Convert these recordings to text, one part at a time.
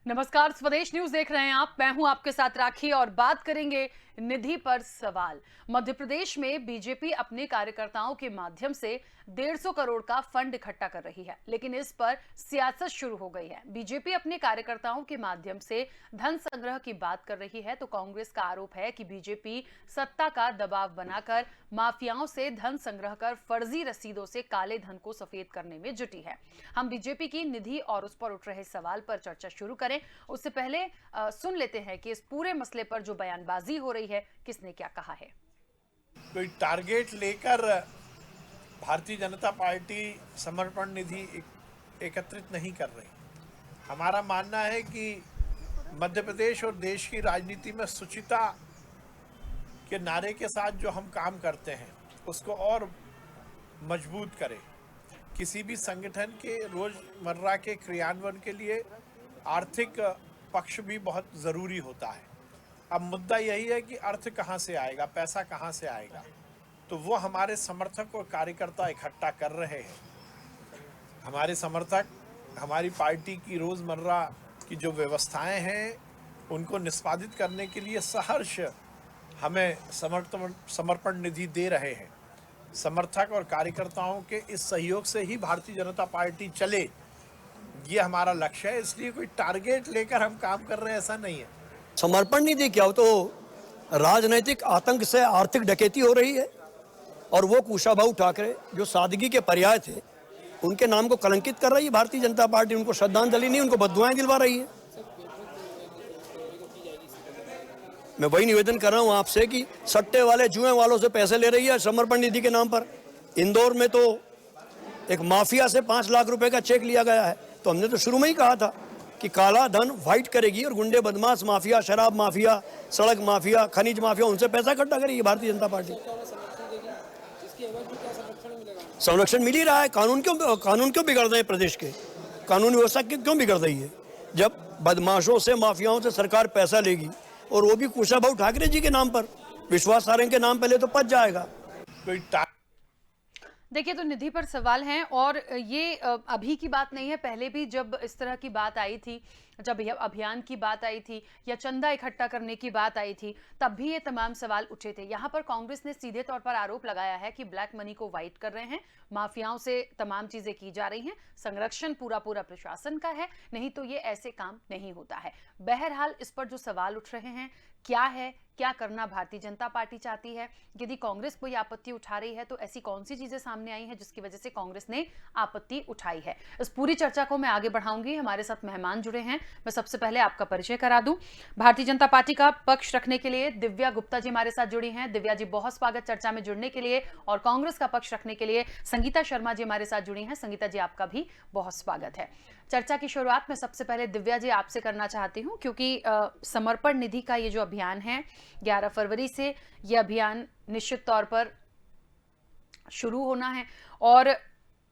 नमस्कार, स्वदेश न्यूज देख रहे हैं आप। मैं हूं आपके साथ राखी और बात करेंगे निधि पर सवाल। मध्य प्रदेश में बीजेपी अपने कार्यकर्ताओं के माध्यम से 150 करोड़ का फंड इकट्ठा कर रही है, लेकिन इस पर सियासत शुरू हो गई है। बीजेपी अपने कार्यकर्ताओं के माध्यम से धन संग्रह की बात कर रही है, तो कांग्रेस का आरोप है कि बीजेपी सत्ता का दबाव बनाकर माफियाओं से धन संग्रह कर फर्जी रसीदों से काले धन को सफेद करने में जुटी है। हम बीजेपी की निधि और उस पर उठ रहे सवाल पर चर्चा शुरू करें, उससे पहले सुन लेते हैं कि इस पूरे मसले पर जो बयानबाजी हो रही है, किसने क्या कहा है। कोई टारगेट लेकर भारतीय जनता पार्टी समर्पण निधि एकत्रित नहीं कर रही। हमारा मानना है कि मध्य प्रदेश और देश की राजनीति में शुचिता के नारे के साथ जो हम काम करते हैं उसको और मजबूत करें। किसी भी संगठन के रोजमर्रा के क्रियान्वयन के लिए आर्थिक पक्ष भी बहुत ज़रूरी होता है। अब मुद्दा यही है कि अर्थ कहाँ से आएगा, पैसा कहाँ से आएगा, तो वो हमारे समर्थक और कार्यकर्ता इकट्ठा कर रहे हैं। हमारे समर्थक हमारी पार्टी की रोज़मर्रा की जो व्यवस्थाएं हैं उनको निष्पादित करने के लिए सहर्ष हमें समर्पण निधि दे रहे हैं। समर्थक और कार्यकर्ताओं के इस सहयोग से ही भारतीय जनता पार्टी चले, ये हमारा लक्ष्य है। इसलिए कोई टारगेट लेकर हम काम कर रहे हैं ऐसा नहीं है। समर्पण निधि क्या हो, तो राजनैतिक आतंक से आर्थिक डकैती हो रही है और वो कुशाभाऊ ठाकरे जो सादगी के पर्याय थे उनके नाम को कलंकित कर रही है भारतीय जनता पार्टी। उनको श्रद्धांजलि नहीं, उनको बद्दुआएं दिलवा रही है। मैं वही निवेदन कर रहा हूं आपसे कि सट्टे वाले जुए वालों से पैसे ले रही है समर्पण निधि के नाम पर। इंदौर में तो एक माफिया से 5 लाख रुपए का चेक लिया गया है। तो हमने तो शुरू में ही कहा था कि काला धन व्हाइट करेगी और गुंडे बदमाश माफिया, शराब माफिया, सड़क माफिया, खनिज माफिया, उनसे पैसा इकट्ठा करेगी भारतीय जनता पार्टी। संरक्षण मिल ही रहा है। कानून क्यों बिगड़ रहे हैं प्रदेश के? कानून व्यवस्था क्यों बिगड़ रही है? जब बदमाशों से, माफियाओं से सरकार पैसा लेगी और वो भी कुशाभाऊ ठाकरे जी के नाम पर, विश्वास सारंग के नाम पहले तो पच जाएगा। देखिए, तो निधि पर सवाल है और ये अभी की बात नहीं है। पहले भी जब इस तरह की बात आई थी, जब यह अभियान की बात आई थी या चंदा इकट्ठा करने की बात आई थी, तब भी ये तमाम सवाल उठे थे। यहाँ पर कांग्रेस ने सीधे तौर पर आरोप लगाया है कि ब्लैक मनी को व्हाइट कर रहे हैं, माफियाओं से तमाम चीजें की जा रही हैं, संरक्षण पूरा प्रशासन का है, नहीं तो ये ऐसे काम नहीं होता है। बहरहाल इस पर जो सवाल उठ रहे हैं, क्या है, क्या करना भारतीय जनता पार्टी चाहती है, यदि कांग्रेस कोई आपत्ति उठा रही है तो ऐसी कौन सी चीजें सामने आई हैं जिसकी वजह से कांग्रेस ने आपत्ति उठाई है। इस पूरी चर्चा को मैं आगे बढ़ाऊंगी। हमारे साथ मेहमान जुड़े हैं, मैं सबसे पहले आपका परिचय करा दूं। भारतीय जनता पार्टी का पक्ष रखने के लिए दिव्या गुप्ता जी हमारे साथ जुड़ी हैं। दिव्या जी, बहुत स्वागत चर्चा में जुड़ने के लिए। और कांग्रेस का पक्ष रखने के लिए संगीता शर्मा जी हमारे साथ जुड़ी हैं। संगीता जी, आपका भी बहुत स्वागत है। चर्चा की शुरुआत मैं सबसे पहले दिव्या जी आपसे करना चाहती हूं, क्योंकि समर्पण निधि का ये जो अभियान है 11 फरवरी से ये अभियान निश्चित तौर पर शुरू होना है और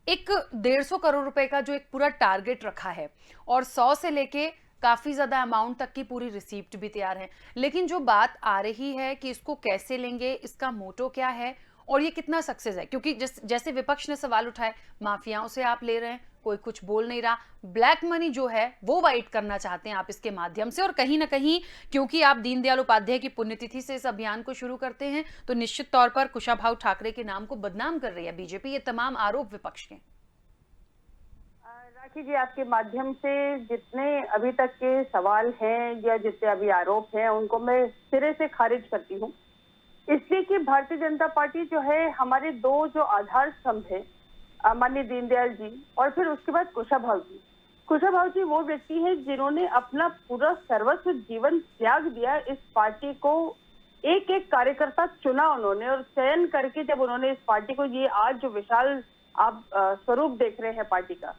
एक 150 करोड़ रुपए का जो एक पूरा टारगेट रखा है और 100 से लेके काफी ज्यादा अमाउंट तक की पूरी रिसीप्ट भी तैयार है। लेकिन जो बात आ रही है कि इसको कैसे लेंगे, इसका मोटो क्या है और ये कितना सक्सेस है, क्योंकि जैसे विपक्ष ने सवाल उठाए, माफियाओं से आप ले रहे हैं, कोई कुछ बोल नहीं रहा, ब्लैक मनी जो है वो वाइट करना चाहते हैं आप इसके माध्यम से। और कहीं ना कहीं क्योंकि आप दीनदयाल उपाध्याय की पुण्यतिथि से इस अभियान को शुरू करते हैं, तो निश्चित तौर पर कुशाभाऊ ठाकरे के नाम को बदनाम कर रही है बीजेपी। ये तमाम आरोप विपक्ष के। राखी जी, आपके माध्यम से जितने अभी तक के सवाल हैं या जितने अभी आरोप हैं उनको मैं सिरे से खारिज करती हूँ, इसलिए कि भारतीय जनता पार्टी जो है, हमारे 2 जो आधार स्तंभ है, माननीय दीनदयाल जी और फिर उसके बाद कुशाभाऊ जी। कुशाभाऊ जी वो व्यक्ति है जिन्होंने अपना पूरा सर्वस्व जीवन त्याग दिया इस पार्टी को। एक एक कार्यकर्ता चुना उन्होंने और चयन करके जब उन्होंने इस पार्टी को, ये आज जो विशाल आप स्वरूप देख रहे हैं पार्टी का,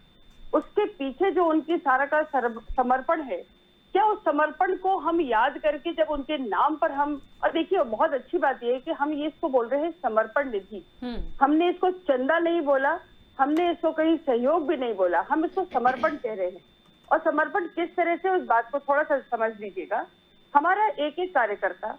उसके पीछे जो उनकी सारा का समर्पण है, क्या उस समर्पण को हम याद करके जब उनके नाम पर हम, और देखिए बहुत अच्छी बात यह है कि हम ये इसको बोल रहे हैं समर्पण निधि। हमने इसको चंदा नहीं बोला, हमने इसको कहीं सहयोग भी नहीं बोला, हम इसको समर्पण कह रहे हैं। और समर्पण किस तरह से, उस बात को थोड़ा सा समझ लीजिएगा। हमारा एक एक कार्यकर्ता,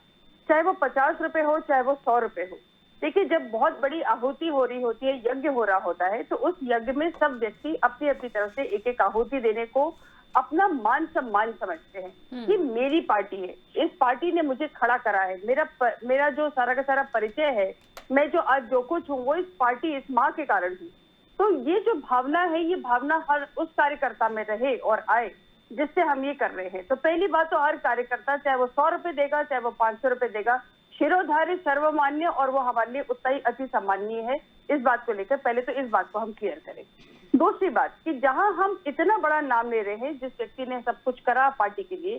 चाहे वो 50 रुपए हो चाहे वो 100 रुपए हो, देखिए जब बहुत बड़ी आहुति हो रही होती है, यज्ञ हो रहा होता है, तो उस यज्ञ में सब व्यक्ति अपनी अपनी तरफ से एक एक आहुति देने को अपना मान सम्मान समझते हैं कि मेरी पार्टी है, इस पार्टी ने मुझे खड़ा करा है, मेरा जो सारा का सारा परिचय है, मैं जो आज जो कुछ हूँ वो इस पार्टी, इस माँ के कारण हूँ। तो ये जो भावना है, ये भावना हर उस कार्यकर्ता में रहे और आए जिससे हम ये कर रहे हैं। तो पहली बात तो हर कार्यकर्ता, चाहे वो 100 रुपए देगा, चाहे वो 500 रुपए देगा, शिरोधार्य सर्वमान्य और वो हमारे लिए उतना ही अति सम्माननीय है। इस बात को लेकर पहले तो इस बात को हम क्लियर करें। दूसरी बात कि जहां हम इतना बड़ा नाम ले रहे हैं, जिस व्यक्ति ने सब कुछ करा पार्टी के लिए,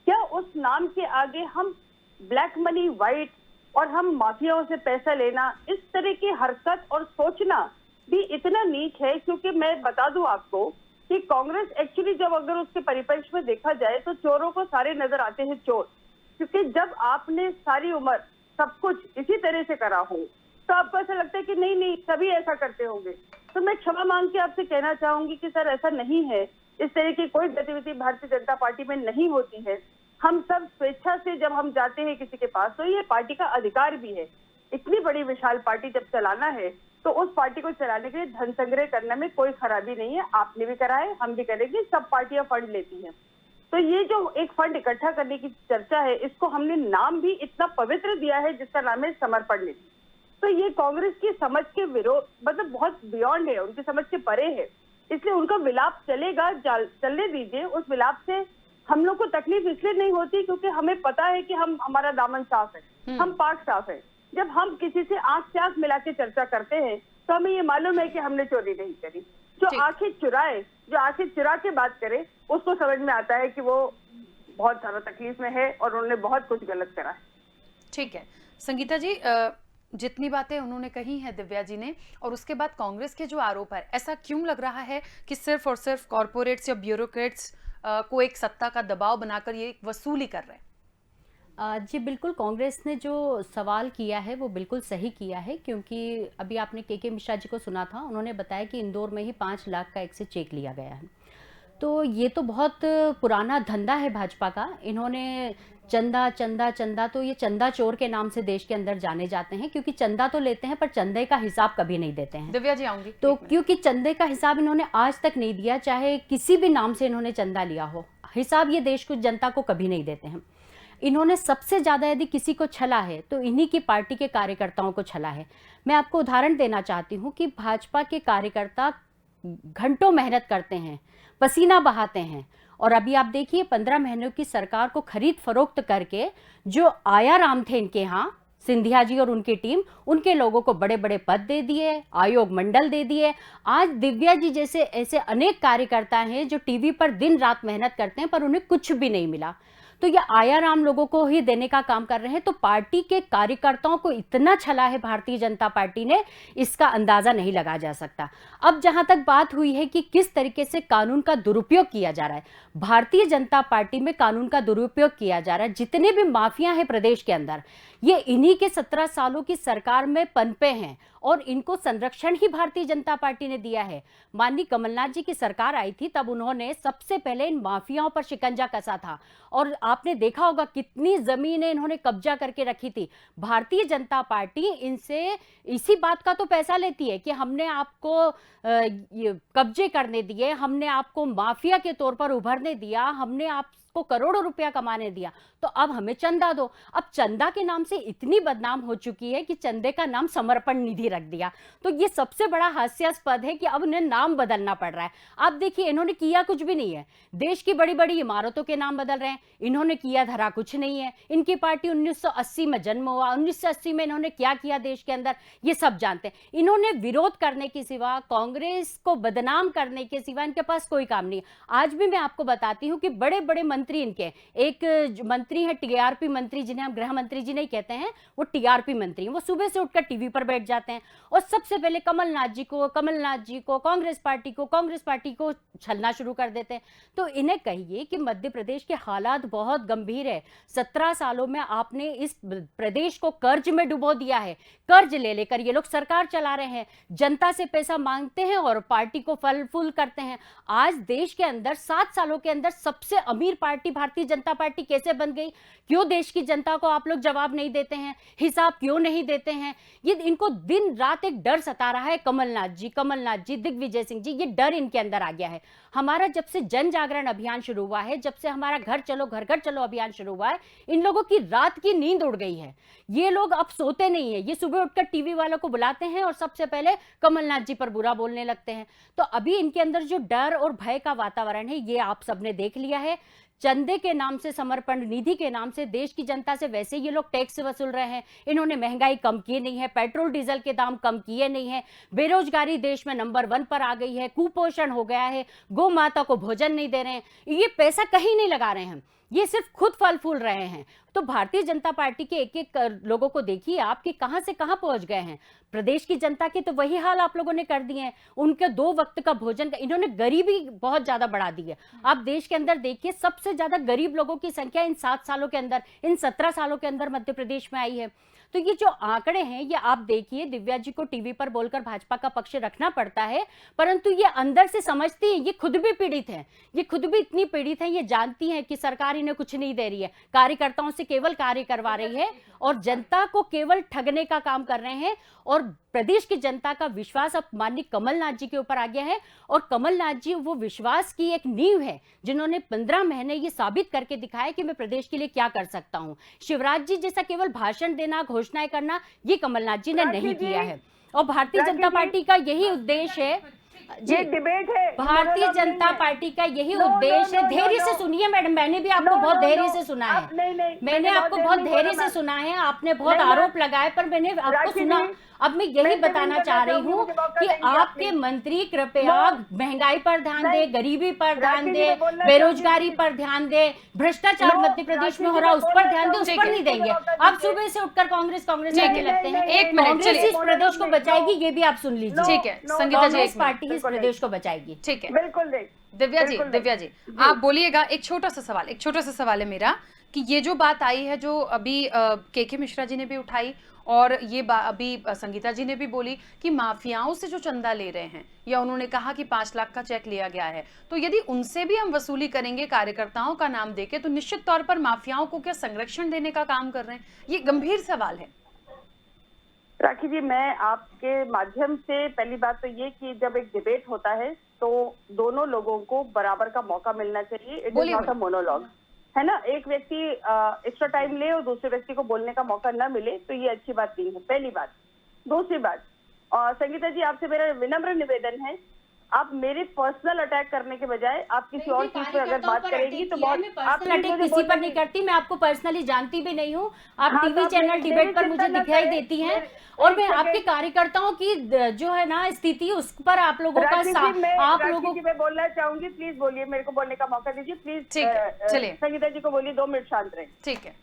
क्या उस नाम के आगे हम ब्लैक मनी, व्हाइट और हम माफियाओं से पैसा लेना, इस तरह की हरकत और सोचना भी इतना नीच है। क्योंकि मैं बता दूं आपको कि कांग्रेस एक्चुअली जब अगर उसके परिप्रेक्ष्य में देखा जाए तो चोरों को सारे नजर आते हैं चोर, क्योंकि जब आपने सारी उम्र सब कुछ इसी तरह से करा हो तो आपको ऐसा लगता है कि नहीं सभी ऐसा करते होंगे। तो मैं क्षमा मांग के आपसे कहना चाहूंगी कि सर ऐसा नहीं है, इस तरह की कोई गतिविधि भारतीय जनता पार्टी में नहीं होती है। हम सब स्वेच्छा से जब हम जाते हैं किसी के पास तो ये पार्टी का अधिकार भी है। इतनी बड़ी विशाल पार्टी जब चलाना है तो उस पार्टी को चलाने के लिए धन संग्रह करने में कोई खराबी नहीं है। आपने भी करा है, हम भी करेंगे, सब पार्टियां फंड लेती हैं। तो ये जो एक फंड इकट्ठा करने की चर्चा है, इसको हमने नाम भी इतना पवित्र दिया है जिसका नाम है समर्पण निधि। तो ये कांग्रेस की समझ के विरोध, मतलब बहुत बियॉन्ड है, उनकी समझ के परे है, इसलिए उनका विलाप चलेगा, चलने दीजिए। उस विलाप से हम लोग को तकलीफ इसलिए नहीं होती क्योंकि हमें पता है कि हमारा दामन साफ है, हम पाक साफ है। जब हम किसी से आंख से आंख मिला के चर्चा करते हैं तो हमें ये मालूम है कि हमने चोरी नहीं करी। जो आंखें चुरा के बात करे उसको समझ में आता है कि वो बहुत ज्यादा तकलीफ में है और उन्होंने बहुत कुछ गलत करा है। ठीक है संगीता जी, जितनी बातें उन्होंने कही हैं दिव्या जी ने, और उसके बाद कांग्रेस के जो आरोप है, ऐसा क्यों लग रहा है कि सिर्फ और सिर्फ कॉर्पोरेट्स या ब्यूरोक्रेट्स को एक सत्ता का दबाव बनाकर ये वसूली कर रहे हैं? जी बिल्कुल, कांग्रेस ने जो सवाल किया है वो बिल्कुल सही किया है, क्योंकि अभी आपने के मिश्रा जी को सुना था, उन्होंने बताया कि इंदौर में ही 5 लाख का एक से चेक लिया गया है। तो ये तो बहुत पुराना धंधा है भाजपा का। इन्होंने चंदा चंदा चंदा, तो ये चंदा चोर के नाम से देश के अंदर जाने जाते हैं, क्योंकि चंदा तो लेते हैं पर चंदे का हिसाब कभी नहीं देते हैं। दिव्या जी आऊंगी। तो क्योंकि चंदे का हिसाब इन्होंने आज तक नहीं दिया, चाहे किसी भी नाम से इन्होंने चंदा लिया हो, हिसाब ये देश को, जनता को कभी नहीं देते हैं। इन्होंने सबसे ज़्यादा यदि किसी को छला है तो इन्हीं की पार्टी के कार्यकर्ताओं को छला है। मैं आपको उदाहरण देना चाहती हूँ कि भाजपा के कार्यकर्ता घंटों मेहनत करते हैं, पसीना बहाते हैं, और अभी आप देखिए 15 महीनों की सरकार को खरीद फरोख्त करके जो आयाराम थे इनके यहाँ, सिंधिया जी और उनकी टीम, उनके लोगों को बड़े बड़े पद दे दिए, आयोग मंडल दे दिए। आज दिव्या जी जैसे ऐसे अनेक कार्यकर्ता हैं जो टीवी पर दिन रात मेहनत करते हैं पर उन्हें कुछ भी नहीं मिला। तो ये आयाराम लोगों को ही देने का काम कर रहे हैं। तो पार्टी के कार्यकर्ताओं को इतना छला है भारतीय जनता पार्टी ने, इसका अंदाजा नहीं लगाया जा सकता। अब जहां तक बात हुई है कि किस तरीके से कानून का दुरुपयोग किया जा रहा है, भारतीय जनता पार्टी में कानून का दुरुपयोग किया जा रहा है। जितने भी माफिया हैं प्रदेश के अंदर, ये इन्हीं के 17 सालों की सरकार में पनपे हैं और इनको संरक्षण ही भारतीय जनता पार्टी ने दिया है। माननीय कमलनाथ जी की सरकार आई थी तब उन्होंने सबसे पहले इन माफियाओं पर शिकंजा कसा था, और आपने देखा होगा कितनी जमीनें इन्होंने कब्जा करके रखी थी। भारतीय जनता पार्टी इनसे इसी बात का तो पैसा लेती है कि हमने आपको कब्जे करने दिए, हमने आपको माफिया के तौर पर उभरने दिया, हमने आपको करोड़ों रुपया कमाने दिया, तो अब हमें चंदा दो। अब चंदा के नाम से इतनी बदनाम हो चुकी है कि चंदे का नाम समर्पण निधि रख दिया। तो ये सबसे बड़ा हास्यास्पद है कि अब उन्हें नाम बदलना पड़ रहा है। आप देखिए, इन्होंने किया कुछ भी नहीं है, देश की बड़ी बड़ी इमारतों के नाम बदल रहे हैं, इन्होंने किया धरा कुछ नहीं है। इनकी पार्टी 1980 में जन्म हुआ, 1980 में इन्होंने क्या किया देश के अंदर ये सब जानते हैं। इन्होंने विरोध करने के सिवा, कांग्रेस को बदनाम करने के सिवा इनके पास कोई काम नहीं। आज भी मैं आपको बताती हूं कि बड़े बड़े मंत्री इनके, एक मंत्री है टीआरपी मंत्री, जिन्हें हम गृह मंत्री जी नहीं कहते हैं, वो टीआरपी मंत्री हैं। वो सुबह से उठकर टीवी पर बैठ जाते हैं और सबसे पहले कमलनाथ जी को, कांग्रेस पार्टी को छलना शुरू कर देते हैं। तो इन्हें कहिए कि मध्य प्रदेश के हालात बहुत बहुत गंभीर है। 17 सालों में आपने इस प्रदेश को कर्ज में डुबो दिया है। कर्ज ले लेकर ये लोग सरकार चला रहे हैं, जनता से पैसा मांगते हैं और पार्टी को फल फूल करते हैं। आज देश के अंदर 7 सालों के अंदर सबसे अमीर पार्टी भारतीय जनता पार्टी कैसे बन गई? क्यों देश की जनता को आप लोग जवाब नहीं देते हैं, हिसाब क्यों नहीं देते हैं? ये इनको दिन रात एक डर सता रहा है। कमलनाथ जी, दिग्विजय सिंह जी, ये डर इनके अंदर आ गया है। हमारा जब से जन जागरण अभियान शुरू हुआ है, जब से हमारा घर घर चलो अभियान शुरू हुआ है, इन लोगों की रात की नींद उड़ गई है। ये लोग अब सोते नहीं है। ये सुबह उठकर टीवी वालों को बुलाते हैं और सबसे पहले कमलनाथ जी पर बुरा बोलने लगते हैं। तो अभी इनके अंदर जो डर और भय का वातावरण है, ये आप सबने देख लिया है। चंदे के नाम से, समर्पण निधि के नाम से देश की जनता से वैसे ये लोग टैक्स वसूल रहे हैं। इन्होंने महंगाई कम की नहीं है, पेट्रोल डीजल के दाम कम किए नहीं है, बेरोजगारी देश में नंबर 1 पर आ गई है, कुपोषण हो गया है, गौ माता को भोजन नहीं दे रहे हैं। ये पैसा कहीं नहीं लगा रहे हैं, ये सिर्फ खुद फल फूल रहे हैं। तो भारतीय जनता पार्टी के एक एक लोगों को देखिए आप कि कहां से कहां पहुंच गए हैं। प्रदेश की जनता के तो वही हाल आप लोगों ने कर दिए हैं। उनके 2 वक्त का भोजन, इन्होंने गरीबी बहुत ज्यादा बढ़ा दी है। आप देश के अंदर देखिए, सबसे ज्यादा गरीब लोगों की संख्या इन 7 सालों के अंदर, इन 17 सालों के अंदर मध्य प्रदेश में आई है। तो ये जो आंकड़े हैं, ये आप देखिए, दिव्या जी को टीवी पर बोलकर भाजपा का पक्ष रखना पड़ता है, परंतु ये अंदर से समझती हैं, ये खुद भी पीड़ित हैं। ये खुद भी इतनी पीड़ित हैं, ये जानती हैं कि सरकार इन्हें कुछ नहीं दे रही है, कार्यकर्ताओं से केवल कार्य करवा रही है और जनता को केवल ठगने का काम कर रहे हैं। और प्रदेश की जनता का विश्वास अब माननीय कमलनाथ जी के ऊपर आ गया है। और कमलनाथ जी वो विश्वास की एक नींव है, जिन्होंने 15 महीने ये साबित करके दिखाया कि मैं प्रदेश के लिए क्या कर सकता हूं। शिवराज जी जैसा केवल भाषण देना, घोषणाएं करना, ये कमलनाथ जी ने नहीं किया है। और भारतीय जनता पार्टी का यही उद्देश्य है। ये डिबेट है, भारतीय जनता पार्टी का यही उद्देश्य है। धैर्य से सुनिए मैडम, मैंने भी आपको बहुत धैर्य से सुना है। मैंने आपको बहुत धैर्य से सुना है। आपने बहुत आरोप लगाए, पर मैंने आपको सुना। अब मैं यही बताना चाह रही हूँ कि आपके मंत्री कृपया महंगाई पर ध्यान दे, गरीबी पर ध्यान दे, बेरोजगारी पर ध्यान दे, भ्रष्टाचार मध्य प्रदेश में हो रहा है उस पर ध्यान दे। उस पर नहीं देंगे। आप सुबह से उठकर कांग्रेस करने लगते हैं। एक मिनट, कांग्रेस इस प्रदेश को बचाएगी, ये भी आप सुन लीजिए। ठीक है संगीता जी, कांग्रेस पार्टी इस प्रदेश को बचाएगी। ठीक है बिल्कुल नहीं। दिव्या जी आप बोलिएगा। एक छोटा सा सवाल है मेरा कि ये जो बात आई है, जो अभी के मिश्रा जी ने भी उठाई और ये अभी संगीता जी ने भी बोली कि माफियाओं से जो चंदा ले रहे हैं, या उन्होंने कहा कि 5 लाख का चेक लिया गया है, तो यदि उनसे भी हम वसूली करेंगे कार्यकर्ताओं का नाम देके, तो निश्चित तौर पर माफियाओं को क्या संरक्षण देने का काम कर रहे हैं? ये गंभीर सवाल है। राखी जी, मैं आपके माध्यम से पहली बात तो ये कि जब एक डिबेट होता है तो दोनों लोगों को बराबर का मौका मिलना चाहिए। It is not a monologue, है ना। एक व्यक्ति एक्स्ट्रा टाइम ले और दूसरे व्यक्ति को बोलने का मौका न मिले, तो ये अच्छी बात नहीं है, पहली बात। दूसरी बात, संगीता जी आपसे मेरा विनम्र निवेदन है, आप मेरे पर्सनल अटैक करने के बजाय आप किसी और चीज पर अगर बात करेंगी तो बहुत। आप अटैक किसी पर नहीं करती, मैं आपको पर्सनली जानती भी नहीं हूँ। आप टीवी चैनल डिबेट पर मुझे दिखाई देती हैं और मैं आपके कार्यकर्ताओं की जो है ना स्थिति, उस पर आप लोगों का आप लोगों को मैं बोलना चाहूंगी। प्लीज बोलिए, मेरे को बोलने का मौका दीजिए प्लीज। ठीक है, चलिए संगीता जी को बोलिए 2 मिनट शांत रहे। ठीक है।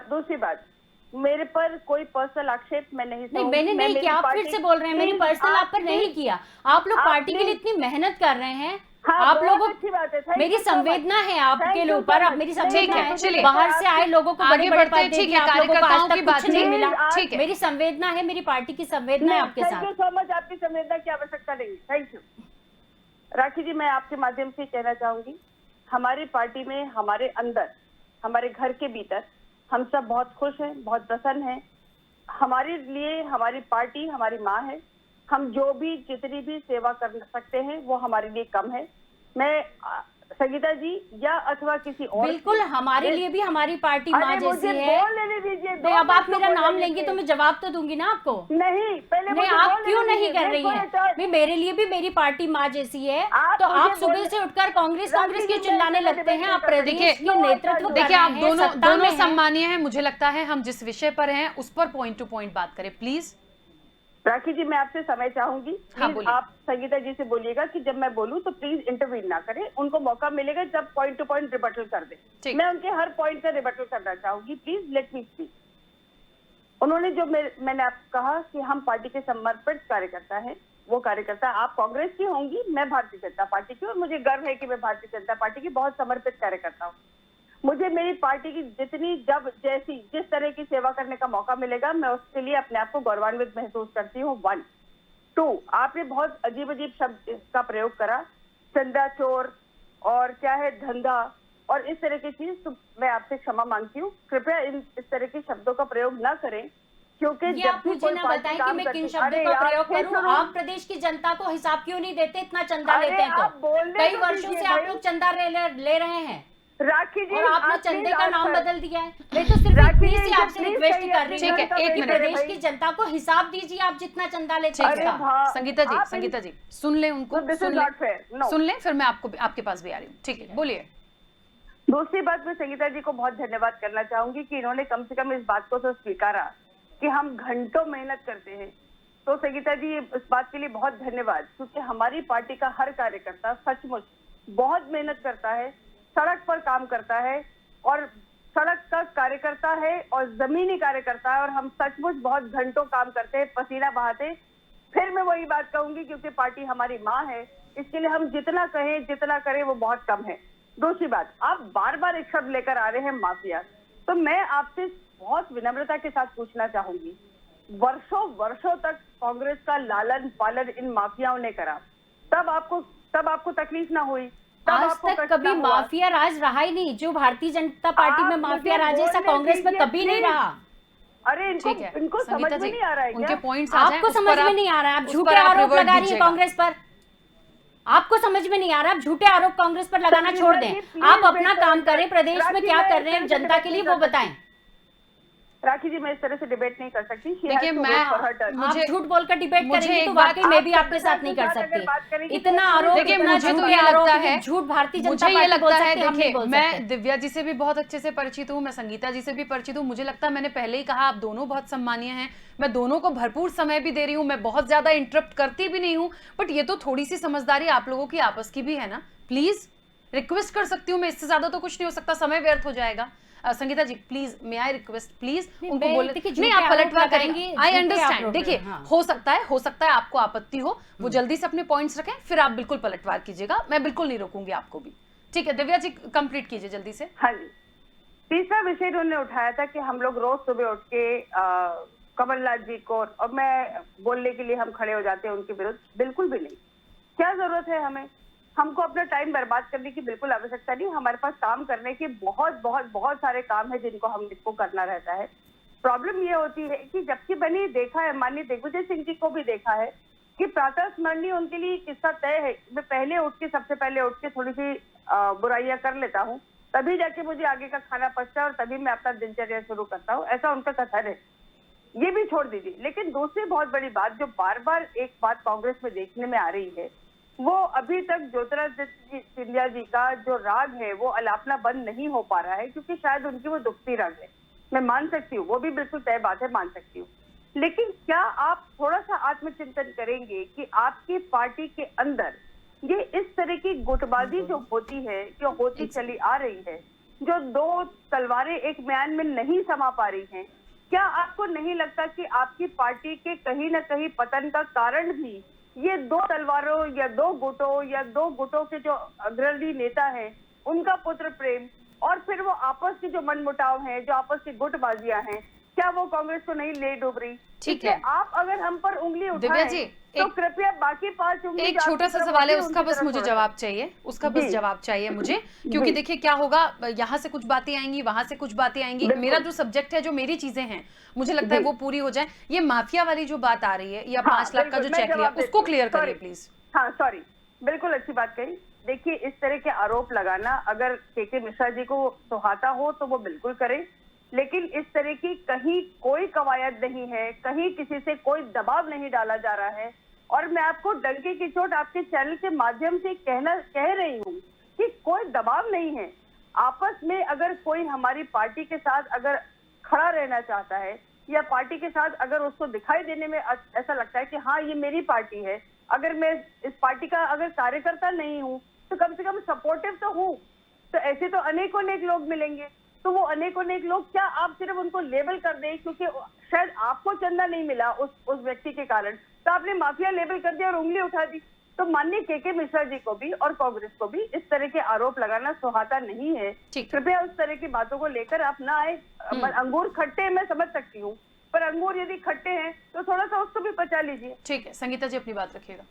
दूसरी बात, मेरे पर कोई पर्सनल आक्षेप मैं नहीं मैंने नहीं किया। आप फिर से बोल रहे हैं, मैंने पर्सनल आप पर नहीं किया। आप लोग पार्टी के लिए इतनी मेहनत कर रहे हैं। आप लोगों अच्छी बात है, मेरी संवेदना है आपके ऊपर, आप मेरी संवेदना है। चलिए बाहर से आए लोगों को आगे बढ़ते हैं। ठीक है, कार्यकर्ताओं की बात नहीं मिला। मेरी संवेदना है, मेरी पार्टी की संवेदना है आपके साथ। Thank you so much. आपकी संवेदना की आवश्यकता नहीं। Thank you. राखी जी, मैं आपके माध्यम से कहना चाहूंगी, हमारी पार्टी में, हमारे अंदर, हमारे घर के भीतर हम सब बहुत खुश हैं, बहुत प्रसन्न हैं। हमारे लिए हमारी पार्टी हमारी माँ है। हम जो भी जितनी भी सेवा कर सकते हैं वो हमारे लिए कम है। मैं संगीता जी या अथवा किसी और, बिल्कुल हमारे लिए भी हमारी पार्टी माँ जैसी है। बोल लेने दीजिए। तो अब आप मेरा नाम लेंगे तो मैं जवाब तो दूंगी ना आपको। नहीं, पहले नहीं, आप क्यों नहीं कर रही हैं? मेरे लिए भी मेरी पार्टी माँ जैसी है। तो आप सुबह से उठकर कांग्रेस के चिल्लाने लगते हैं। आप प्रदेश के नेतृत्व, देखिए आप दोनों सम्मानीय हैं। मुझे लगता है हम जिस विषय पर हैं उस पर पॉइंट टू पॉइंट बात करें प्लीज। राखी जी, मैं आपसे समय चाहूंगी। प्लीज आप संगीता जी से बोलिएगा कि जब मैं बोलूं तो प्लीज इंटरवीन ना करें। उनको मौका मिलेगा जब पॉइंट टू पॉइंट रिबटल कर दे। मैं उनके हर पॉइंट का रिबटल करना चाहूंगी। Please let me speak. उन्होंने जो मैंने आपको कहा कि हम पार्टी के समर्पित कार्यकर्ता हैं, वो कार्यकर्ता आप कांग्रेस की होंगी, मैं भारतीय जनता पार्टी की, और मुझे गर्व है कि मैं भारतीय जनता पार्टी की बहुत समर्पित कार्यकर्ता हूँ। मुझे मेरी पार्टी की जितनी जब जैसी जिस तरह की सेवा करने का मौका मिलेगा, मैं उसके लिए अपने आप को गौरवान्वित महसूस करती हूँ। 1 2 आपने बहुत अजीब अजीब शब्द का प्रयोग करा, चंदा चोर और क्या है धंधा और इस तरह की चीज, तो मैं आपसे क्षमा मांगती हूँ। कृपया इस तरह के शब्दों का प्रयोग ना करें, क्योंकि ये जब आप भी मुझे कोई ना पार्टी बताएं कि काम मैं करती किन है, शब्दों अरे का यार, प्रयोग फिर करूं। सुनो। आप प्रदेश की जनता को हिसाब क्यों नहीं देते, इतना चंदा अरे लेते हैं आप बोलने तो कई तो वर्षों दीजिए से आप भाई। लोग चंदा ले रहे हैं राखी जी और आपने आपने चंदे का नाम राज बदल दिया है। मैं तो सिर्फ राखी इतनी जी, सी इनसे आपसे please रिक्वेस्ट कहिए कर रही ठीक है, हूँ एक कि मिनट प्रदेश भाई। की जनता को हिसाब दीजिए, आप जितना चंदा लेते ठीक हैं है, उसका। संगीता जी, आप संगीता जी सुन लें उनको, No, this is सुन लें, not fair. No. सुन लें, फिर मैं आपके पास भी आ रही हूँ। ठीक है, बोलिए। दूसरी बात, मैं संगीता जी को बहुत धन्यवाद करना चाहूंगी कि इन्होंने कम से कम इस बात को तो स्वीकारा कि हम घंटों मेहनत करते हैं। तो संगीता जी इस बात के लिए बहुत धन्यवाद, क्योंकि हमारी पार्टी का हर कार्यकर्ता सचमुच बहुत मेहनत करता है, सड़क पर काम करता है और सड़क का कार्यकर्ता है और जमीनी कार्यकर्ता है, और हम सचमुच बहुत घंटों काम करते हैं, पसीना बहाते। फिर मैं वही बात कहूंगी, क्योंकि पार्टी हमारी माँ है, इसके लिए हम जितना कहें जितना करें वो बहुत कम है। दूसरी बात, आप बार बार एक शब्द लेकर आ रहे हैं माफिया, तो मैं आपसे बहुत विनम्रता के साथ पूछना चाहूंगी, वर्षों वर्षों तक कांग्रेस का लालन पालन इन माफियाओं ने करा, तब आपको तकलीफ ना हुई, तब आज आपको तक कष्ट कभी ना हुआ। माफिया राज रहा ही नहीं। जो भारतीय जनता पार्टी में आप माफिया मुझे राज है, ऐसा बोलने कांग्रेस में दीजिए, कभी नहीं please। रहा। अरे ठीक है, इनको समझ संगीता में जी, नहीं आ रहा है उनके क्या? पॉइंट्स आ जाएं, आपको उस समझ पर में नहीं आ रहा है, आप उस झूठे पर आप आरोप revert लगा रही है दीजिएगा। कांग्रेस पर। आपको समझ में नहीं आ रहा, आप झूठे आरोप कांग्रेस पर लगाना संगीता छोड़ जी, दें। please आप अपना wait काम for करें, that। प्रदेश में राखी, क्या मैं कर इस रहे हैं तरह से जनता के debate लिए नहीं वो कर बताएं। राखी जी, मैं इस तरह से डिबेट नहीं कर सकती। She देखिए, has to मैं wait for her turn। मुझे- आप झूठ बोलकर डिबेट मुझे करेंगे एक तो बात- वाकई मैं भी आप आपके साथ नहीं कर सत्ता के साथ अगर बात सकती। करेंगी तो इतना वो आरोप, देखिए, इतना मुझे तो झूठे ये आरोप, लगता ये है, झूठ भारतीय जनता मुझे ये पार्टी बोल लगता है, सकती है, हम नहीं देखिए, बोल मैं सकते। दिव्या जी से भी बहुत अच्छे से परिचित हूँ, मैं संगीता जी से भी परिचित हूँ। मुझे लगता है मैंने पहले ही कहा, आप दोनों बहुत सम्मानीय हैं, मैं दोनों को भरपूर समय भी दे रही हूँ, मैं बहुत ज्यादा इंटरप्ट करती भी नहीं हूँ, बट ये तो थोड़ी सी समझदारी आप लोगों की आपस की भी है ना। प्लीज रिक्वेस्ट कर सकती हूँ मैं, इससे ज्यादा तो कुछ नहीं हो सकता, समय व्यर्थ हो जाएगा। Sangeeta ji please, may I request, please उनको मैं- बोले देखिए, नहीं, झूठे आप पलटवार आरोप करेंगे, लगाएंगे, आई झूठे अंडरस्टैंड। आरोप, देखिए, हाँ। हो सकता है आपको आपत्ति हो, वो जल्दी से अपने पॉइंट्स रखें, फिर आप बिल्कुल पलटवार कीजिएगा, मैं बिल्कुल नहीं रोकूंगी आपको भी। ठीक है, दिव्या जी कंप्लीट कीजिए जल्दी से। हाँ जी, तीसरा विषय उन्होंने उठाया था कि हम लोग रोज सुबह उठ के कमलनाथ जी को, और मैं बोलने के लिए हम खड़े हो जाते हैं उनके विरुद्ध। बिल्कुल भी नहीं, क्या जरूरत है हमें, हमको अपना टाइम बर्बाद करने की बिल्कुल आवश्यकता नहीं। हमारे पास काम करने के बहुत बहुत बहुत सारे काम है जिनको हमको करना रहता है। प्रॉब्लम ये होती है कि जबकि मैंने देखा है, माननीय दिग्विजय सिंह जी को भी देखा है कि प्रातः स्मरणीय उनके लिए किस्सा तय है। मैं पहले उठ के, सबसे पहले उठ के थोड़ी सी बुराइयां कर लेता हूँ, तभी जाके मुझे आगे का खाना पचता है और तभी मैं अपना दिनचर्या शुरू करता हूँ, ऐसा उनका कथन है। ये भी छोड़ दीजिए, लेकिन दूसरी बहुत बड़ी बात जो बार बार एक बात कांग्रेस में देखने में आ रही है, वो अभी तक ज्योतिरादित्य सिंधिया जी का जो राग है वो अलापना बंद नहीं हो पा रहा है, क्योंकि शायद उनकी वो दुखती राग है। मैं मान सकती हूँ, वो भी बिल्कुल तय बात है, मान सकती हूँ। लेकिन क्या आप थोड़ा सा आत्मचिंतन करेंगे कि आपकी पार्टी के अंदर ये इस तरह की गुटबाजी जो होती है, जो होती चली आ रही है, जो दो तलवारें एक म्यान में नहीं समा पा रही हैं, क्या आपको नहीं लगता कि आपकी पार्टी के कहीं ना कहीं पतन का कारण भी ये दो तलवारों या दो गुटों के जो अग्रणी नेता हैं उनका पुत्र प्रेम, और फिर वो आपस की जो मनमुटाव है, जो आपस की गुटबाजियां हैं, क्या वो कांग्रेस को नहीं ले डूब रही? ठीक है, आप अगर हम पर उंगली दिव्या उठाएं जी, तो एक- कृपया बाकी 5 उंगली एक जो छोटा आपकी सा तरफ सवाल है, होती उसका उनकी बस तरफ मुझे थोड़ा जवाब सा। चाहिए, उसका बस जी। जवाब चाहिए मुझे, क्योंकि जी। देखिए क्या होगा, यहाँ से कुछ बातें आएंगी, वहां से कुछ बातें आएंगी, बिल्कुल। मेरा जो सब्जेक्ट है, जो मेरी चीजें हैं, मुझे लगता है जी। वो पूरी हो जाए। ये माफिया वाली जो बात आ रही है, या हाँ, 5 लाख का बिल्कुल, जो मैं चेक लिया, जवाब देती उसको हूँ। क्लियर करिए Sorry। प्लीज। हाँ सॉरी, बिल्कुल अच्छी बात कही। देखिए, इस तरह के आरोप लगाना अगर के मिश्रा जी को सुहाता हो तो वो बिल्कुल करें, लेकिन इस तरह की कहीं कोई कवायद नहीं है, कहीं किसी से कोई दबाव नहीं डाला जा रहा है। और मैं आपको डंके की चोट आपके चैनल के माध्यम से कह रही हूँ कि कोई दबाव नहीं है। आपस में अगर कोई हमारी पार्टी के साथ अगर खड़ा रहना चाहता है, या पार्टी के साथ अगर उसको दिखाई देने में ऐसा लगता है कि हाँ ये मेरी पार्टी है, अगर मैं इस पार्टी का अगर कार्यकर्ता नहीं हूँ तो कम से कम सपोर्टिव तो हूँ, तो ऐसे तो अनेकों लोग मिलेंगे। तो वो अनेकों लोग, क्या आप सिर्फ उनको लेबल कर दें क्योंकि शायद आपको चंदा नहीं मिला उस व्यक्ति के कारण, तो आपने माफिया लेबल कर दिया और उंगली उठा दी? तो माननीय के मिश्रा जी को भी और कांग्रेस को भी इस तरह के आरोप लगाना सुहाता नहीं है। ठीक। कृपया उस तरह की बातों को लेकर आप ना आए। अंगूर खट्टे हैं मैं समझ सकती हूँ, पर अंगूर यदि खट्टे हैं तो थोड़ा सा उसको भी पचा लीजिए। ठीक है, संगीता जी अपनी बात रखिएगा।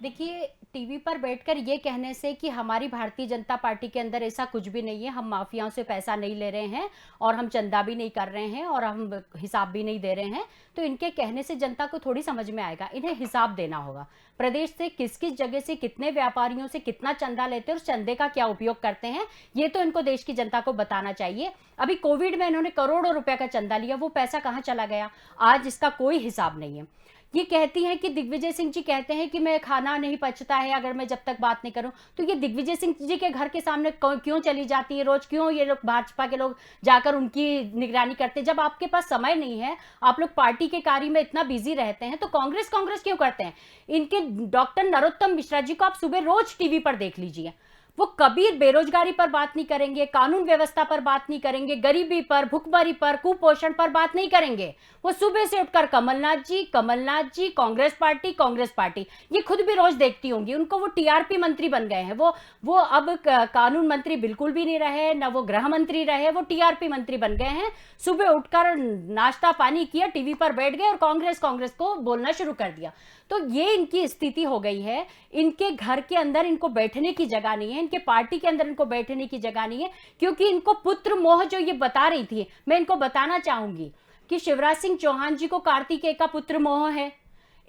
देखिए, टीवी पर बैठकर ये कहने से कि हमारी भारतीय जनता पार्टी के अंदर ऐसा कुछ भी नहीं है, हम माफियाओं से पैसा नहीं ले रहे हैं और हम चंदा भी नहीं कर रहे हैं और हम हिसाब भी नहीं दे रहे हैं, तो इनके कहने से जनता को थोड़ी समझ में आएगा। इन्हें हिसाब देना होगा, प्रदेश से किस किस जगह से कितने व्यापारियों से कितना चंदा लेते हैं और चंदे का क्या उपयोग करते हैं, ये तो इनको देश की जनता को बताना चाहिए। अभी कोविड में इन्होंने करोड़ों रुपए का चंदा लिया, वो पैसा कहाँ चला गया, आज इसका कोई हिसाब नहीं है। ये कहती हैं कि दिग्विजय सिंह जी कहते हैं कि मैं खाना नहीं पचता है अगर मैं जब तक बात नहीं करूं, तो ये दिग्विजय सिंह जी के घर के सामने क्यों चली जाती है रोज, क्यों ये लोग भाजपा के लोग जाकर उनकी निगरानी करते हैं? जब आपके पास समय नहीं है, आप लोग पार्टी के कार्य में इतना बिजी रहते हैं, तो कांग्रेस क्यों करते हैं? इनके डॉक्टर नरोत्तम मिश्रा जी को आप सुबह रोज टीवी पर देख लीजिए, वो कभी बेरोजगारी पर बात नहीं करेंगे, कानून व्यवस्था पर बात नहीं करेंगे, गरीबी पर, भुखमरी पर, कुपोषण पर बात नहीं करेंगे। वो सुबह से उठकर कमलनाथ जी, कांग्रेस पार्टी, ये खुद भी रोज देखती होंगी। उनको वो टीआरपी मंत्री बन गए हैं, वो अब कानून मंत्री बिल्कुल भी नहीं रहे, ना वो गृह मंत्री रहे, वो टीआरपी मंत्री बन गए हैं। सुबह उठकर नाश्ता पानी किया, टीवी पर बैठ गए और कांग्रेस को बोलना शुरू कर दिया। तो ये इनकी स्थिति हो गई है। इनके घर के अंदर इनको बैठने की जगह नहीं है, इनके पार्टी के अंदर इनको बैठने की जगह नहीं है, क्योंकि इनको पुत्र मोह जो ये बता रही थी, मैं इनको बताना चाहूंगी कि शिवराज सिंह चौहान जी को कार्तिकेय का पुत्र मोह है।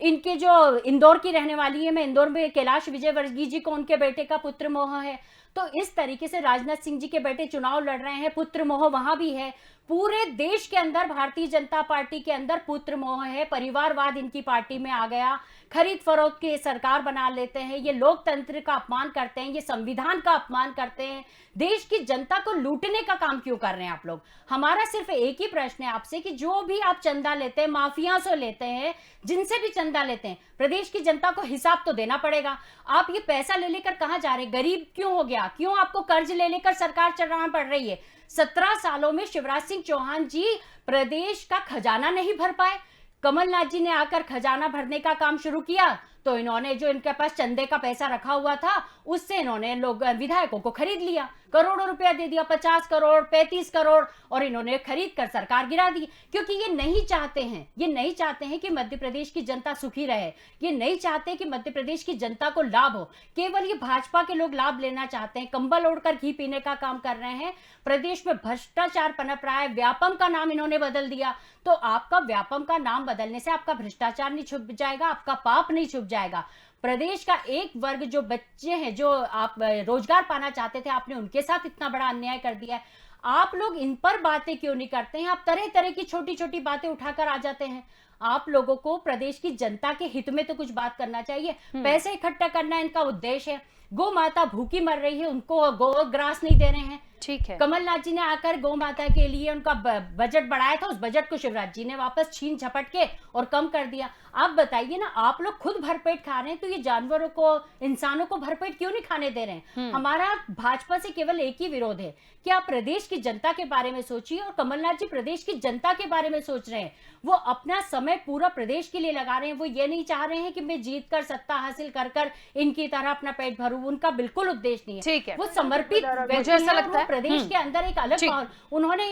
इनके जो इंदौर की रहने वाली है, मैं इंदौर में कैलाश विजयवर्गीय जी को उनके बेटे का पुत्र मोह है। तो इस तरीके से राजनाथ सिंह जी के बेटे चुनाव लड़ रहे हैं, पुत्र मोह वहां भी है। पूरे देश के अंदर भारतीय जनता पार्टी के अंदर पुत्र मोह है, परिवारवाद इनकी पार्टी में आ गया, खरीद फरोख्त की सरकार बना लेते हैं, ये लोकतंत्र का अपमान करते हैं, ये संविधान का अपमान करते हैं, देश की जनता को लूटने का काम क्यों कर रहे हैं आप लोग? हमारा सिर्फ एक ही प्रश्न है आपसे कि जो भी आप चंदा लेते हैं, माफिया से लेते हैं, जिनसे भी चंदा लेते हैं, प्रदेश की जनता को हिसाब तो देना पड़ेगा। आप ये पैसा ले लेकर कहां जा रहे हैं? गरीब क्यों हो गया? क्यों आपको कर्ज ले लेकर सरकार चलाना पड़ रही है? 17 सालों में शिवराज सिंह चौहान जी प्रदेश का खजाना नहीं भर पाए। कमलनाथ जी ने आकर खजाना भरने का काम शुरू किया, तो इन्होंने जो इनके पास चंदे का पैसा रखा हुआ था, उससे इन्होंने लोग विधायकों को खरीद लिया, करोड़ों रुपया दे दिया, 50 करोड़ 35 करोड़, और इन्होंने खरीद कर सरकार गिरा दी। क्योंकि ये नहीं चाहते हैं कि मध्य प्रदेश की जनता सुखी रहे, ये नहीं चाहते कि मध्य प्रदेश की जनता को लाभ हो। केवल ये भाजपा के लोग लाभ लेना चाहते हैं, कंबल ओढ़कर घी पीने का काम कर रहे हैं। प्रदेश में भ्रष्टाचार पनप रहा है, व्यापम का नाम इन्होंने बदल दिया। तो आपका व्यापम का नाम बदलने से आपका भ्रष्टाचार नहीं छुप जाएगा, आपका पाप नहीं छुप जाएगा। प्रदेश का एक वर्ग जो बच्चे हैं, जो आप रोजगार पाना चाहते थे, आपने उनके साथ इतना बड़ा अन्याय कर दिया है। आप लोग इन पर बातें क्यों नहीं करते हैं? आप तरह तरह की छोटी छोटी बातें उठाकर आ जाते हैं। आप लोगों को प्रदेश की जनता के हित में तो कुछ बात करना चाहिए। पैसे इकट्ठा करना इनका उद्देश्य है। गौ माता भूखी मर रही है, उनको गो ग्रास नहीं दे रहे हैं। ठीक है, कमलनाथ जी ने आकर गौ माता के लिए उनका बजट बढ़ाया था, उस बजट को शिवराज जी ने वापस छीन झपट के और कम कर दिया। आप बताइए ना, आप लोग खुद भरपेट खा रहे हैं, तो ये जानवरों को, इंसानों को भरपेट क्यों नहीं खाने दे रहे हैं? हमारा भाजपा से केवल एक ही विरोध है कि आप प्रदेश की जनता के बारे में सोचिए, और कमलनाथ जी प्रदेश की जनता के बारे में सोच रहे हैं। वो अपना समय पूरा प्रदेश के लिए लगा रहे हैं। वो ये नहीं चाह रहे हैं कि मैं जीत कर, सत्ता हासिल कर कर इनकी तरह अपना पेट भरूं। उनका बिल्कुल उद्देश्य नहीं है। ठीक है, वो समर्पित मुझे ऐसा लगता है प्रदेश के अंदर एक अलग उन्होंने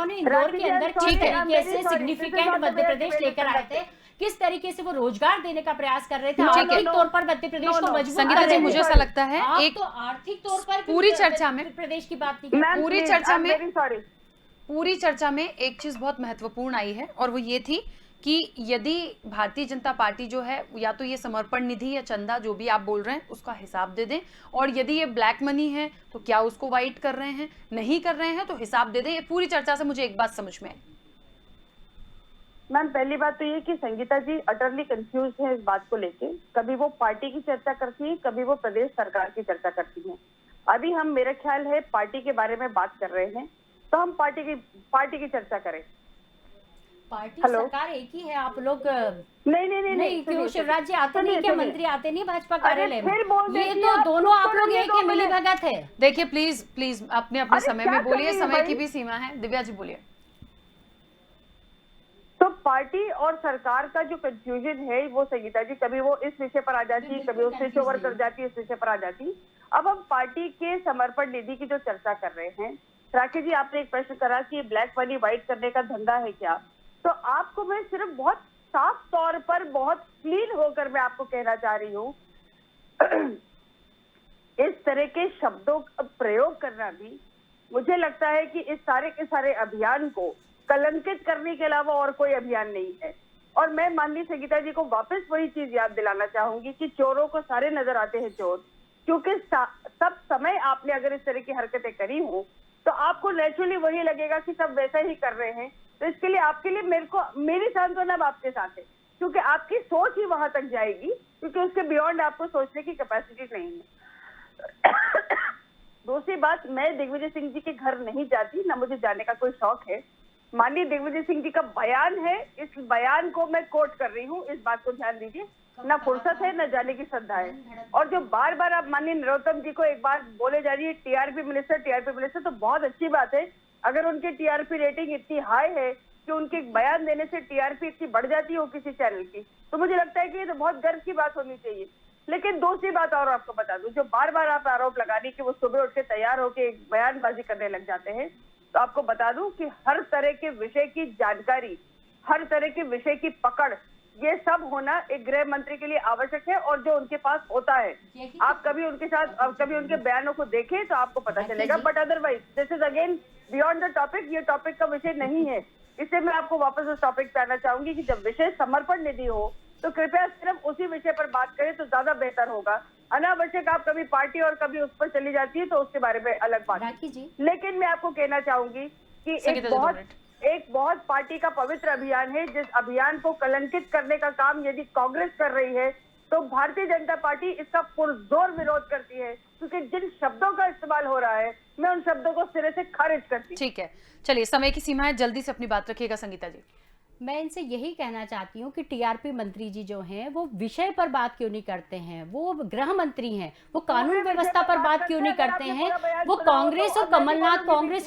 इंदौर के अंदर किस तरीके से सिग्निफिकेंट मध्य प्रदेश लेकर आए थे, किस तरीके से वो रोजगार देने का प्रयास कर रहे थे, आर्थिक तौर पर मध्य प्रदेश को मजबूत संगीता जी, मुझे ऐसा लगता है एक तो आर्थिक तौर पर पूरी चर्चा में प्रदेश की बात नहीं मैम, पूरी please, चर्चा I'm में very sorry. पूरी चर्चा में एक चीज बहुत महत्वपूर्ण आई है, और वो ये थी कि यदि भारतीय जनता पार्टी जो है, या तो ये समर्पण निधि या चंदा जो भी आप बोल रहे हैं उसका हिसाब दे दें, और यदि ये ब्लैक मनी है तो क्या उसको वाइट कर रहे हैं, नहीं कर रहे हैं तो हिसाब दे दें। ये पूरी चर्चा से मुझे एक बात समझ में आई। मैम, पहली बात तो ये कि संगीता जी अटरली कंफ्यूज है इस बात को लेके। कभी वो पार्टी की चर्चा करती है, कभी वो प्रदेश सरकार की चर्चा करती है। अभी हम, मेरा ख्याल है, पार्टी के बारे में बात कर रहे हैं, तो हम पार्टी की चर्चा करें। Party hello? सरकार एक ही है। आप लोग नहीं, क्यों शिवराज जी आते नहीं क्या? मंत्री आते नहीं भाजपा कार्यालय में? फिर बोल ये देती तो आप, दोनों आप तो लोग ये एक दो है, मिली मिनट। भगत है। देखिए, प्लीज अपने अरे समय क्या में बोलिए, कर रही है समय की भाई? भी सीमा है। दिव्या जी बोलिए। तो तो पार्टी और सरकार का जो कंफ्यूजन है वो संगीता जी, कभी वो इस विषय पर आ जाती, कभी वो स्विच ओवर कर जाती, इस विषय पर आ जाती। अब हम पार्टी के समर्पण निधि की जो चर्चा कर रहे हैं, राकेश जी आपने एक प्रश्न करा कि ब्लैक मनी व्हाइट करने का धंधा है क्या, तो आपको मैं सिर्फ बहुत साफ तौर पर, बहुत क्लीन होकर मैं आपको कहना चाह रही हूँ, इस तरह के शब्दों का प्रयोग करना भी मुझे लगता है कि इस सारे के सारे अभियान को कलंकित करने के अलावा और कोई अभियान नहीं है। और मैं माननीय संगीता जी को वापस वही चीज याद दिलाना चाहूंगी कि चोरों को सारे नजर आते हैं चोर, क्योंकि सब समय आपने अगर इस तरह की हरकतें करी हो तो आपको नेचुरली वही लगेगा कि सब वैसा ही कर रहे हैं। तो इसके लिए आपके लिए मेरी सांत्वना अब आपके साथ है, क्योंकि आपकी सोच ही वहां तक जाएगी, क्योंकि उसके बियॉन्ड आपको सोचने की कैपेसिटी नहीं है। दूसरी बात, मैं दिग्विजय सिंह जी के घर नहीं जाती, ना मुझे जाने का कोई शौक है। माननीय दिग्विजय सिंह जी का बयान है, इस बयान को मैं कोट कर रही हूँ, इस बात को ध्यान दीजिए। ना फुर्सत है, ना जाने की श्रद्धा है। और जो बार बार आप माननीय नरोत्तम जी को एक बार बोले जा रही है टीआरपी मिनिस्टर, तो बहुत अच्छी बात है। अगर उनकी टीआरपी रेटिंग इतनी हाई है कि उनके बयान देने से टीआरपी इतनी बढ़ जाती हो किसी चैनल की, तो मुझे लगता है कि ये तो बहुत गर्व की बात होनी चाहिए। लेकिन दूसरी बात और आपको बता दूं, जो बार बार आप आरोप लगा रही कि वो सुबह उठ के तैयार होके बयानबाजी करने लग जाते हैं, तो आपको बता दूं कि हर तरह के विषय की जानकारी, हर तरह के विषय की पकड़, ये सब होना एक गृह मंत्री के लिए आवश्यक है। और जो उनके पास होता है, आप कभी उनके साथ, कभी उनके बयानों को देखें तो आपको पता चलेगा। But otherwise this is again beyond the topic, ये टॉपिक का विषय नहीं है। इससे मैं आपको वापस उस टॉपिक पे आना चाहूंगी कि जब विषय समर्पण निधि हो तो कृपया सिर्फ उसी विषय पर बात करें तो ज्यादा बेहतर होगा। अनावश्यक आप कभी पार्टी और कभी उस पर चली जाती है तो उसके बारे में अलग बात है। लेकिन मैं आपको कहना चाहूंगी कि एक बहुत पार्टी का पवित्र अभियान है, जिस अभियान को कलंकित करने का काम यदि कांग्रेस कर रही है तो भारतीय जनता पार्टी इसका पुरजोर विरोध करती है, क्योंकि जिन शब्दों का इस्तेमाल हो रहा है मैं उन शब्दों को सिरे से खारिज करती हूं। ठीक है, चलिए समय की सीमा है, जल्दी से अपनी बात रखिएगा संगीता जी। मैं इनसे यही कहना चाहती हूँ कि टीआरपी मंत्री जी जो हैं वो विषय पर बात क्यों नहीं करते हैं, वो गृह मंत्री हैं, वो कानून व्यवस्था पर बात क्यों नहीं करते हैं। वो कांग्रेस और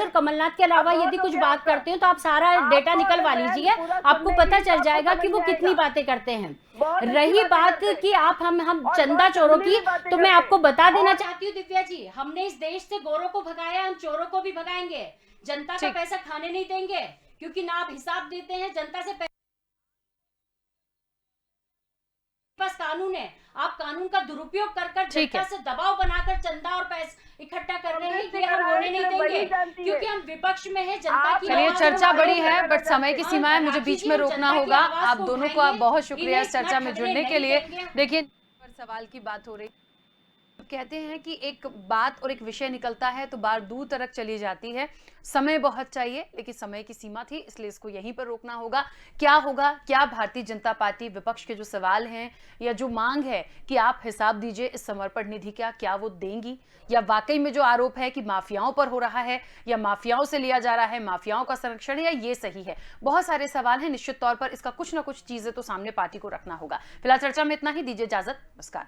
कमलनाथ के अलावा यदि कुछ बात करते हो तो आप सारा डेटा निकलवा लीजिए, आपको पता चल जाएगा कि वो कितनी बातें करते हैं। रही बात कि आप हम चंदा चोरों की, तो मैं आपको बता देना चाहती हूँ दिव्या जी, हमने इस देश से गोरों को भगाया, हम चोरों को भी भगाएंगे। जनता का पैसा खाने नहीं देंगे, क्योंकि ना आप हिसाब देते हैं जनता से। पास कानून है, आप कानून का दुरुपयोग कर जनता से दबाव बनाकर चंदा और पैसे इकट्ठा कर रहे हैं, ये हम होने नहीं देंगे, क्योंकि हम विपक्ष में है। जनता की चलिए, चर्चा बड़ी है बट समय की सीमा है, मुझे बीच में रोकना होगा। आप दोनों को बहुत शुक्रिया इस चर्चा में जुड़ने के लिए। देखिए, सवाल की बात हो रही, कहते हैं कि एक बात और एक विषय निकलता है तो बात दूर तक चली जाती है। समय बहुत चाहिए, लेकिन समय की सीमा थी, इसलिए इसको यहीं पर रोकना होगा। क्या होगा, क्या भारतीय जनता पार्टी विपक्ष के जो सवाल हैं या जो मांग है कि आप हिसाब दीजिए इस समर्पण निधि का, क्या वो देंगी, या वाकई में जो आरोप है कि माफियाओं पर हो रहा है या माफियाओं से लिया जा रहा है, माफियाओं का संरक्षण, या ये सही है। बहुत सारे सवाल हैं, निश्चित तौर पर इसका कुछ ना कुछ चीजें तो सामने पार्टी को रखना होगा। फिलहाल चर्चा में इतना ही, दीजिए इजाजत, नमस्कार।